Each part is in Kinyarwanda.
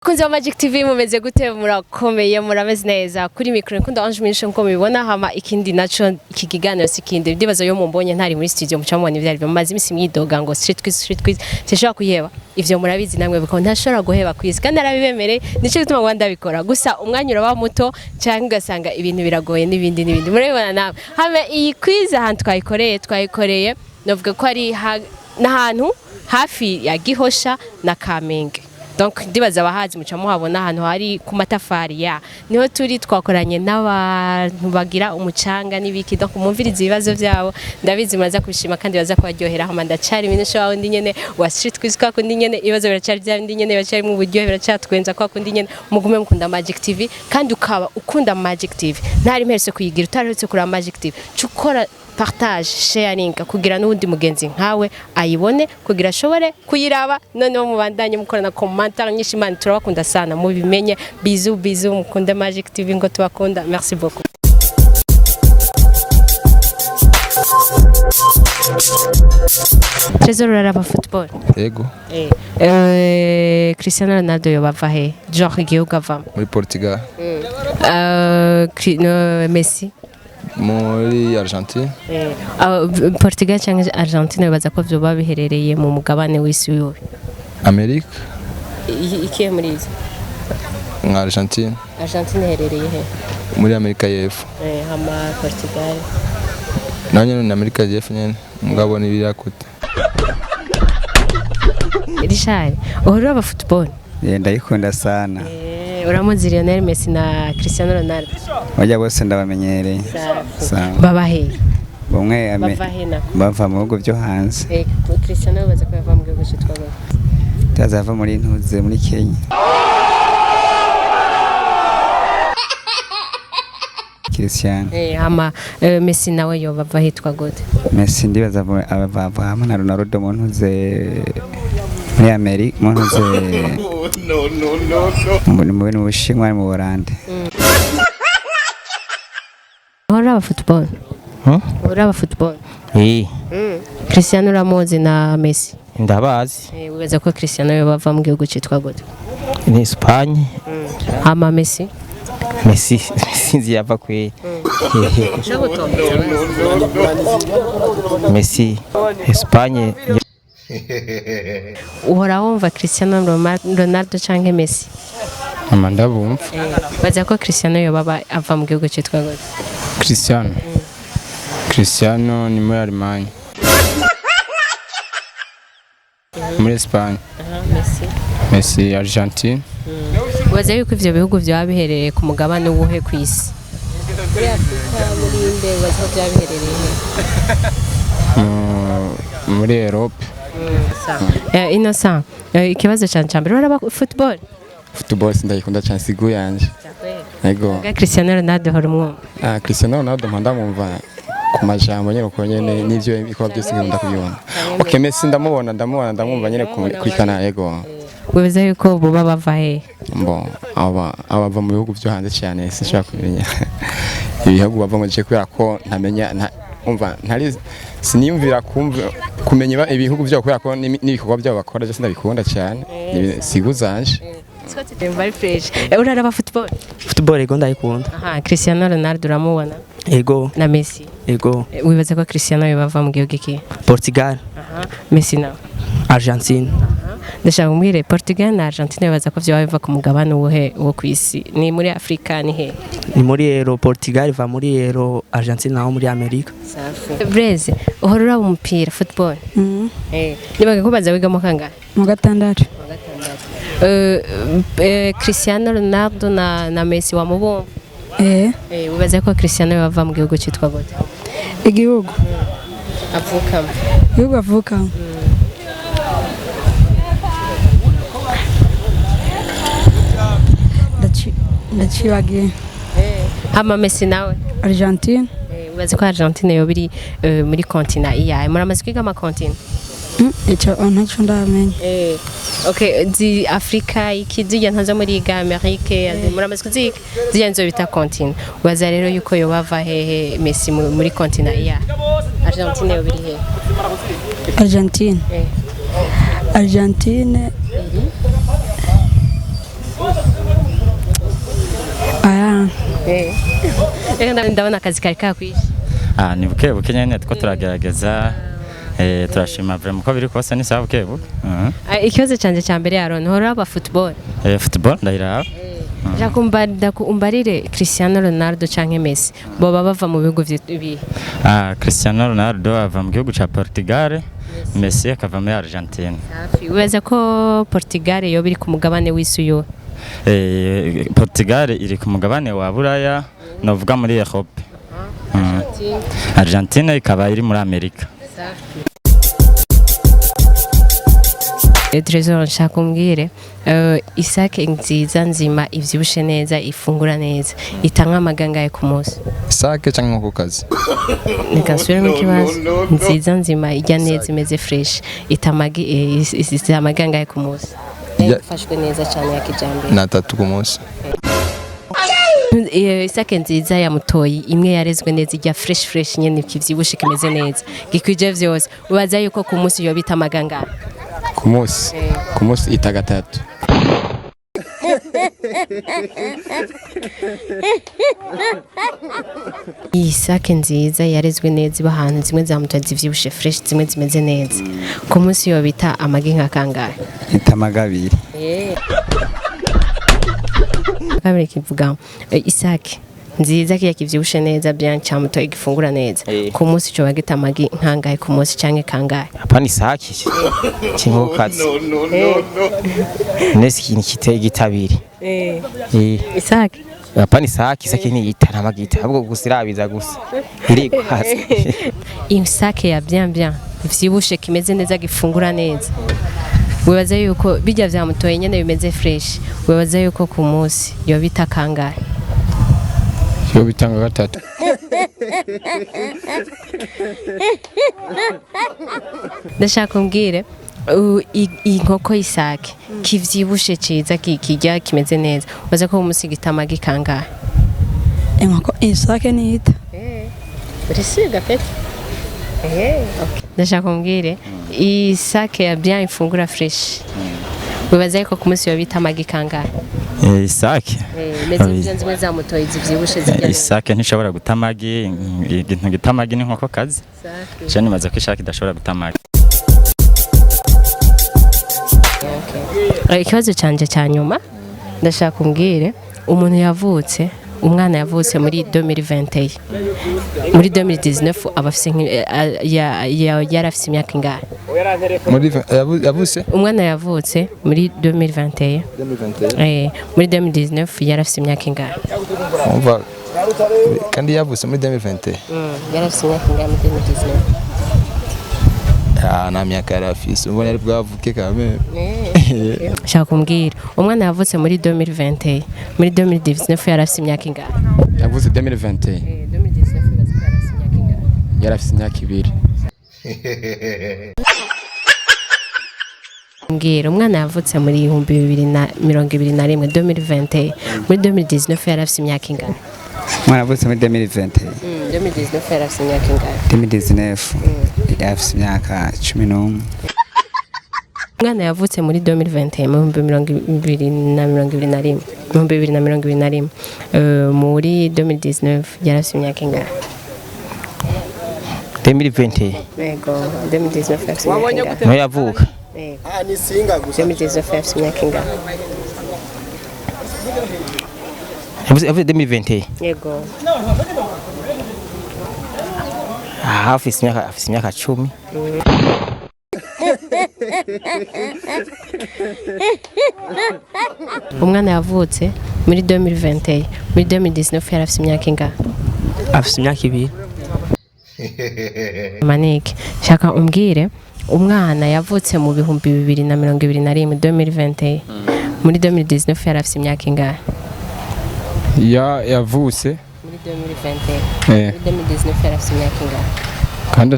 Kunzi wa Magic TV mumeze gute murakomeye murameze neza kuri micro nkunda Ange Minisho nko mubibona hama ikindi naco ikiganiro sikinde ndibazo yo mumbonye ntari muri studio mucamubona ivyari bimaze imisi myidoga ngo street quiz tishaka kuyeba ivyo murabizi namwe biko ntashobora guheba quiz kandi arabibemere nico gituma Rwanda bikora gusa umwanya uraba muto cyangwa ugasanga ibintu biragoye n'ibindi murabibona nawe hame iyi quiz ahantu twayikoreye novuga ko ari n'ahantu hafi ya Gihosha na Kamenge. Donc ndibaza abahazi muca muhabona ahantu hari kumatafari ya niho turi twakoranye n'abantu bagira umucanga n'ibiki donc mumviriza ibibazo byabo ndabizi muraza kubishima kandi baza kubaryohera hama ndacari Minisho wawe ndi nyene wa street quiz kwa kundi nyene ibibazo biracari bya ndi nyene bacari mu buryo biracatwenza kwa kundi nyene mugume mukunda Magic TV kandi ukaba ukunda Magic TV ntari mperese kuyigira utaretse kuri Magic TV cukora partage sharing kugira n'undi mugenzi nkawe ayibone kugira ashobore kuyiraba noneho mubandanye mukorana commentaire nyinshi man turabakunda sana mubimenye bisous mukunda Magic TV ngo tubakunda merci beaucoup. Trésor araba football Yego Cristiano Ronaldo yobava he genre igihugu avamo muri Portugal Messi muri Argentine Portugal cyangwa Argentine baza ko byo babiherereye mu mugabane w'isi wiwe Amerika ikiye muri izo nka Argentine herereye he muri Amerika y'Epfo hama Portugal nanyo ni Amerika y'Epfo nyene mugabo ni birakute Richard uraba football ndayikunda sana uramuzi Lionel Messi na Cristiano Ronaldo bajya bose ndabamenyereye baba he bamwe bava mu bihugu byo hanze Cristiano baza ko yava mu gihugu cyitwa tazava muri ntuze muri Kenya Cristiano hama Messi nawe yo bava hitwa gute Messi ndibaza abava hamwe na Ronaldo mu ntuze muri Amerika mu ntuze mu Bushinwa mu Buholandi uraba football uraba football Cristiano Ronaldo na Messi ndabazi wibaza ko Cristiano yo bava mu gihugu cyitwa gute ni Espagne hama Messi sinzi yava kwe Messi Espagne uhora wumva Cristiano Ronaldo canke Messi amandabumva baza ko Cristiano yo baba ava mu gihugu cyitwa gute Cristiano ni muri Allemagne muri Espagne Messi Argentine baza yuko ivyo bihugu byo biherereye ku mugabane wuhe kwisi muri Afrika muri Inde baza byo biherereye muri Europe Innocent ikibazo cyambere uraba football sindayikunda cyane sigu yanje yego Cristiano Ronaldo horumwo Cristiano Ronaldo ndamumva ku majambo nyene uko nyene nivyo bikora byose ngenda kubibona Messi ndamumva nyene kuri kana yego wibaza yuko buba bava he abava mu bihugu byo hanze cyane sinshaka kumenya ibihugu bava mu gice kubera ko ntamenya umva ntari siniyumvira kumenya ibihugu byo kubera ko n'ibikorwa byabo bakora je sindabikunda cyane siguzanje very fresh uraraba football ego ndayikunda Cristiano Ronaldo uramubona ego na Messi ego wibaza ko Cristiano yobava mu gihugu ki Portugal Messi na Argentine ndashaka umwire Portugal na Argentine baza ko byo biva ku mugabane wo kwisi ni muri Afrika ni he ni muri Euro Portugal va muri Euro Argentine naho muri Amerika Breze uhora umupira football nibaga ko baza wiga mu kangahe mu gatandatu Cristiano Ronaldo na Messi wamubonye wibaza ko Cristiano yava mu gihugu cyitwa gute igihugu avukamo ndacibagiye hama Messi nawe Argentine wibaza ko Argentine yo biri muri continent iyaye muramaze kwiga ama continent icyo ntacyo ndamenya okay di Afrika ikizijya ntazo muri Amerika muramaze kuziga ziyanzo bita continent waza rero yuko yo bava hehe Messi muri continent iyaye Argentine yo biri he Argentine ndabona akazi kari kakwishe. Ni bukebuke nyene two turagerageza turashima vraiment ko biri kose ni sawa bukebuke. Ikibazo canje cya mbere Aaron horaba football. Football ndayiraba. Umbarire Cristiano Ronaldo canke Messi boba bava mu bihugu bibi. Cristiano Ronaldo ava mu gihugu ca Portugal, Messi akava muri Argentine. Ubaza ko Portugal yo biri ku mugabane w'isi yo. Portugal iri ku mugabane wa Buraya novuga muri Europe. Argentine ikaba iri muri Amerika. Trezor nshaka umbwire isake nziza nzima ivyibushe neza ifungura neza itanga amaganga ku munsi. Isake cyangwa inkokokazi? Nikasubira mu kibazo. Nziza nzima ijya neza imeze fresh itamagi amaganga ku munsi. Yafashwe neza cyane ya kijambere. Na 3 ku munsi. Isake nziza ya mutoyi imwe yarezwe neza ijya fresh nyene kivyibushe kimeze neza gikwije vyose ubaza yuko ku munsi yo bita amaganga ku munsi ita 3. Isake nziza yarezwe neza iba ahantu zimwe za mutoyi zivyibushe fresh zimwe zimeze neza ku munsi yo bita amaginga kangahe? Ita magabiri. Kabiri kivuga isake nziza kiya kivyibushe neza bien cyamuto igifungura neza ku munsi cyo bagita amagi nkangahe ku munsi canke kangahe? Hapana isake kinkokazi nesi kintu kiteye gitabiri isake hapana isake ni yita namagita ahubwo gusirabiza gusa iri kwasa isake ya bien ivyibushe kimeze neza gifungura neza wibaza yuko bijya vyamutoye nyene bimeze fresh wibaza yuko ku munsi yo bita kangahe? Yo bitanga 3. Ndashaka umbwire inkoko isake kivyibushe ciza kijya kimeze neza wibaza ko umunsi gitamagi kangahe? Inkoko isake ni ita. Urisiga pete. Okay. Ndashaka umbwire isake ya bien ifungura fresh wibaza yuko ku munsi yo bita amagi kangahe? Isake meze nzimwe za mutoyi zivyibushe zijya. Isake ntishobora gutamagi ikintu gitamagi ni nkoko kazi. Je nimaze ko isake idashobora gutamagi. Ikibazo canje cya nyuma ndashaka umbwire umuntu yavutse umwana yavutse muri 2020 muri 2019 abafise yarafise imyaka ingahe? Muri yavutse umwana yavutse muri 2021 muri 2019 yarafise imyaka ingahe? umva kandi yavutse muri 2020 yarafise imyaka ingahe muri 2019? na myaka yarafise ubona ari bwavuke kame. Shaka kumbwira umwana yavutse muri 2020 muri 2019 yarafise imyaka ingahe? Yavutse 2020 2019 yarafise imyaka ingahe? yarafise imyaka 2. Mbwira umwana yavutse muri 2021 2020 muri 2019 yarafise imyaka ingahe? Mwana yavutse muri 2020. 2019 yarafise imyaka ingahe? 2019 yarafise imyaka 11. Umwana yavutse muri 2020 mu 2021 muri 2019 yarafise imyaka ingahe? 2020 Yego 2019 yarafise imyaka ingahe? no yavuka ni singa gusa 2019 yarafise imyaka ingahe? yavuze 2020 Yego afise imyaka 10. umwana yavutse muri 2020 muri 2019 yarafise imyaka ingahe? Afise imyaka 2. Manike shaka umbwire umwana yavutse mu 2021 2020 muri 2019 yarafise imyaka ingahe? Yavutse muri 2020 muri 2019 yarafise imyaka ingahe? kandi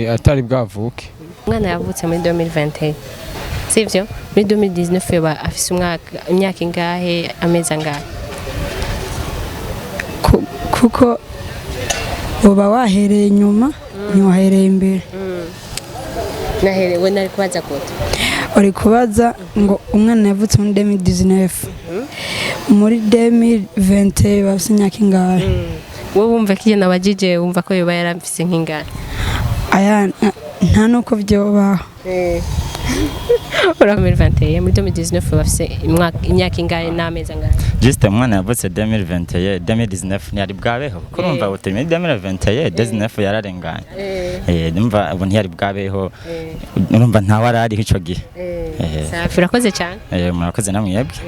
atari bwavuke. Umwana yavutse muri 2020 sivyo muri 2019 yoba afise imyaka ingahe amezi angahe? Kuko uba wahereye inyuma ntiwahereye imbere. Naherewe nari kubaza gute? uri kubaza ngo umwana yavutse muri 2019 muri 2020 bafise imyaka ingahe wowe wumva ko iyo nabajije wumva ko yoba yarafise nk'ingana aya nta nuko vyobaho ura muri 2021 muri 2019 bafise imyaka ingahe n'amezi angahe Juste umwana yavutse 2021 2019 ntiyari bwabeho kuko urumva uti muri 2021 19 yararenganye ndumva ubu ntiyari bwabeho urumva ntawe arariho ico gihe safi urakoze cyane murakoze namwe yebwe